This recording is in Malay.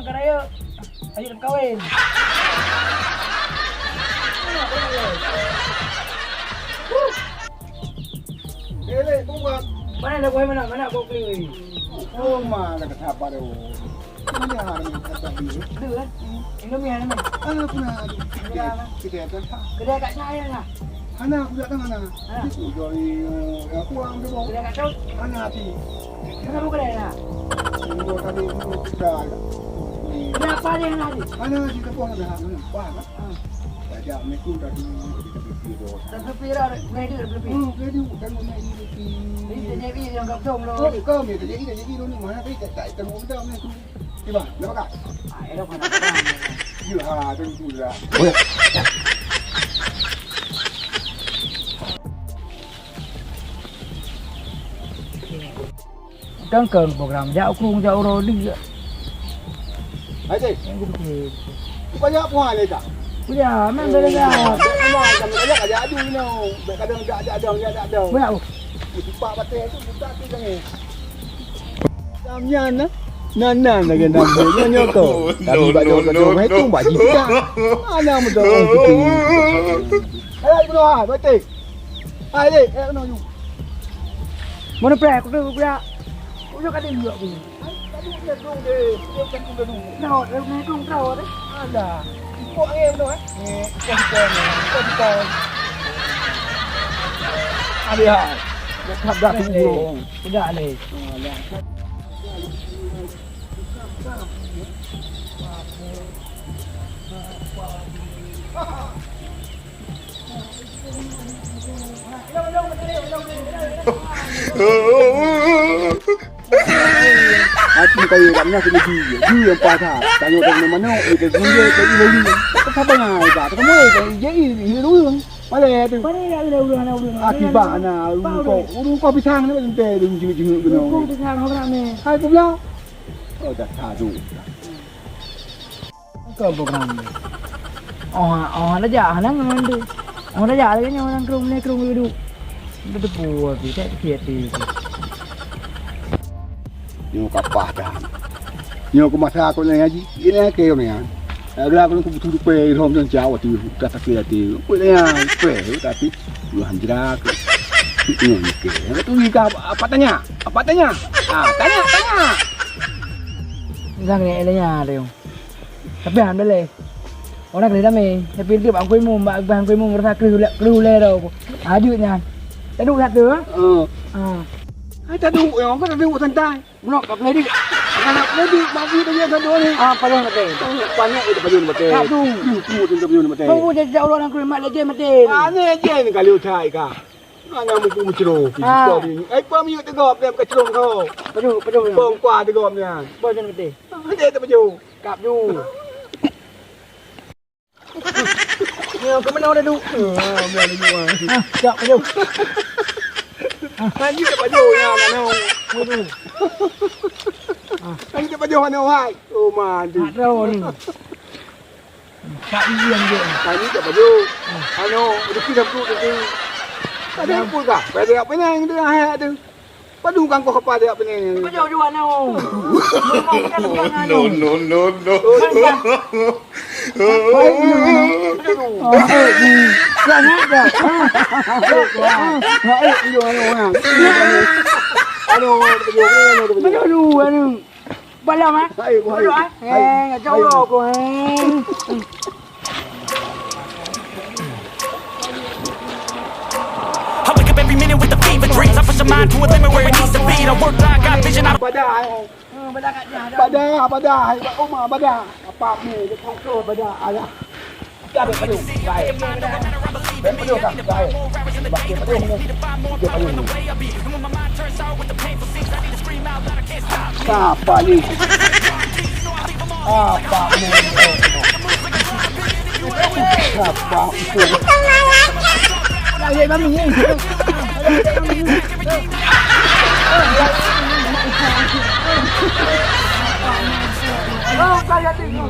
ke raya. Ayo kawin. Lele, buat. Mana dah mana mana kau beli. Oh, mana kata apa tu? Mana hari kata beli? Ada kan? Indomie ada mana? Pernah. Kita ada. Kedai kat saya lah. Anak aku datang anak. Itu dari aku orang tu. Kedai kat kau. Anak hati. Kenapa bukan kedai lah? Itu tadi kita. Kedai apa dia yang lagi? Anak hati tu pun ada anak. Faham tak? Ada mereka tadi kita Dan berpira, ready berpira. Ready kan mana ini? Ini jadi yang kau jom lo. Oh, kau ni jadi dulu mana tak temu kita ni tu. Tiba, nak tak? Ada mana? Ya, tu sudah. Kan kan program jauh kurung jauh rodi. Hai cik. Yang gitu. Banyak puan ni tak? Punya, memang boleh dah. Memang banyak aja adu ni. Kadang tak ada. Banyak. Tipak batai tu buka tu jangan. Samyan nah. Nanan lagi nama nyonya ko. Tapi bak jauh itu bak jika. Mana betul itu. Hai ibu ah, batik. Hai dek, kena you. Mana pernah aku tu pula. Aku juga ada juga punya. Tadi dia dong deh. Dia kan tu dong. Tahu, dia punya dong tahu deh. Ada. Kok angin tu kan? Ada. Nak dah tu. Tidak leh. Hati kaya kat mana kena dia yang patah. Tanya dari mana itu dia dari lagi. Apa bangai tak? Kamu jadi ini dulu. Mana tu? Mana ada urang. Akibat ana urung kau pisang ni macam tu jenguk-jenguk tu. Urung pisang orang ni. Hai tu belah. Oh dah sadu. Kau program ni. Oh ada jah nang mandu. Oh ada jah lagi orang kerung ni kerung duduk. Duduk buat tu tak kreatif. Nyo kapah dah. Nyo ke masa aku ni haji. Ini ke ni kan. Agak aku betul pe rom jang jauh tu dah tak kira tu. Ku ni pe tapi Tuhan jerak. Nyo ni ke. Tu apa tanya? Apa tanya? Tanya. Rằng này là nhà đều. Tapi han bele. Orang kali dame. Tapi dia bang kuih mum, bang kuih mum rasa kru le đâu. Aju nha. Ta du thật nữa. Hai ta du, yang kau du santai. Nak kap lady. Anak lady bagi dia satu ni. Paling mati. Banyak itu payun mati. Tak du. Ku tu payun mati. Kau jauh orang kuih mak lagi mati. Ni je ni kali utai ka. Hanya muku mucro. Apa miut tegap dia kecrong kau. Padu. Pong kuah tegap ni. Boleh mati. Dia tu payun. Kap du. Ni kau mana dah du? Biar dia buat. Kap padu. Lagi tak payun ya nak. Padu. Lagi tak payun nak hai. Oh mandi. Ada ni. Tak iyan dia. Lagi tak payun. Ano, rezeki dah tu tu. Ada apa kah? Pada apa ni yang dia hai tu? Padu kan kau apa dia apa ni? Padu juga no. No. Jangan dah. Aduh. Balam ah. Aduh ah. Jauh lo ko. I wake up every minute with the fever dreams. I push my mind to a limit where it needs to be. I work like I got vision. I Badah. Oma badah. Apa ni? Dia kontrol badah. Ada. Ada padu. Baik. Padu kan? Baik. Baik padu ni. Dia padu ni. Apa ni? Apa ni? Apa itu? Lagi kami ni. Oh, kaya tu. No.